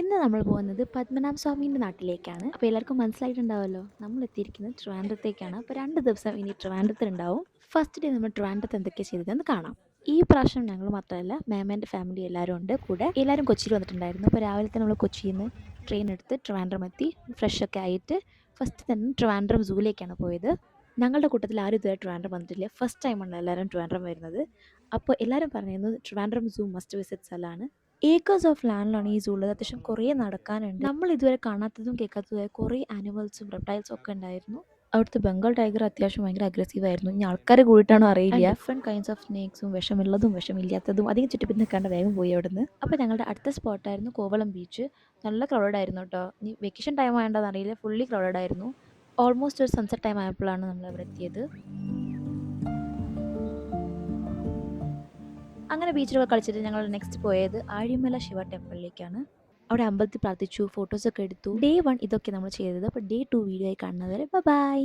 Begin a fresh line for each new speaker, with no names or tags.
ഇന്ന് നമ്മൾ പോകുന്നത് പത്മനാഭ സ്വാമീൻ്റെ നാട്ടിലേക്കാണ്. അപ്പോൾ എല്ലാവർക്കും മനസ്സിലായിട്ടുണ്ടാവുമല്ലോ, നമ്മൾ എത്തിയിരിക്കുന്നത് ട്രിവാൻഡ്രത്തേക്കാണ്. അപ്പോൾ 2 ദിവസം ഇനി ട്രിവാൻഡ്രത്തിലുണ്ടാവും. ഫസ്റ്റ് ഡേ നമ്മൾ ട്രിവാൻഡ്രത്ത് എന്തൊക്കെയാണ് ചെയ്തതെന്ന് കാണാം. ഈ പ്രാവശ്യം ഞങ്ങൾ മാത്രമല്ല, മാമേൻ്റെ ഫാമിലി എല്ലാവരും ഉണ്ട് കൂടെ. എല്ലാവരും കൊച്ചിയിൽ വന്നിട്ടുണ്ടായിരുന്നു. അപ്പോൾ രാവിലെ തന്നെ നമ്മൾ കൊച്ചിയിൽ നിന്ന് ട്രെയിൻ എടുത്ത് ട്രിവാൻഡ്രം എത്തി. ഫ്രഷൊക്കെ ആയിട്ട് ഫസ്റ്റ് തന്നെ ട്രിവാൻഡ്രം സൂവിലേക്കാണ് പോയത്. ഞങ്ങളുടെ കൂട്ടത്തിൽ ആരും ഇതുവരെ ട്രിവാൻഡ്രം വന്നിട്ടില്ല. ഫസ്റ്റ് ടൈമാണ് എല്ലാവരും ട്രിവാൻഡ്രം വരുന്നത്. അപ്പോൾ എല്ലാവരും പറയുന്നത് ട്രിവാൻഡ്രം സൂ മസ്റ്റ് വിസിറ്റ് സ്ഥലമാണ്. ഏക്കേഴ്സ് ഓഫ് ലാൻഡിലാണ് ഈ സൂ ഉള്ളത്. അത്യാവശ്യം കുറേ നടക്കാനുണ്ട്. നമ്മൾ ഇതുവരെ കാണാത്തതും കേൾക്കാത്തതുമായ കുറേ ആനിമൽസും റെപ്റ്റൈൽസും ഒക്കെ ഉണ്ടായിരുന്നു. അവിടുത്തെ ബംഗാൾ ടൈഗർ അത്യാവശ്യം ഭയങ്കര അഗ്രസീവ് ആയിരുന്നു. ഇനി ആൾക്കാർ കൂടിയിട്ടാണോ അറിയില്ല. ഡിഫറെൻറ്റ് കൈൻഡ്സ് ഓഫ് സ്നേക്സും വിഷമുള്ളതും വിഷമില്ലാത്തതും അധികം ചുറ്റിപ്പിന്ന് നിൽക്കാണ്ട് വേഗം പോയി അവിടുന്ന്. അപ്പോൾ ഞങ്ങളുടെ അടുത്ത സ്പോട്ടായിരുന്നു കോവളം ബീച്ച്. നല്ല ക്രൗഡഡ് ആയിരുന്നു കേട്ടോ. ഇനി വെക്കേഷൻ ടൈം ആയതുകൊണ്ടാണെന്ന് അറിയില്ല, ഫുള്ളി ക്രൗഡഡ് ആയിരുന്നു. ഓൾമോസ്റ്റ് ഒരു സൺസെറ്റ് ടൈം ആയപ്പോഴാണ് നമ്മൾ അവിടെ എത്തിയത്. അങ്ങനെ ബീച്ചിലൊക്കെ കളിച്ചിട്ട് ഞങ്ങൾ നെക്സ്റ്റ് പോയത് ആഴിമല ശിവ ടെമ്പിളിലേക്കാണ്. അവിടെ അമ്പലത്തിൽ പ്രാർത്ഥിച്ചു, ഫോട്ടോസൊക്കെ എടുത്തു. ഡേ 1 ഇതൊക്കെ നമ്മൾ ചെയ്തത്. അപ്പോൾ ഡേ 2 വീഡിയോ ആയി കാണുന്നത് വരെ ബൈ.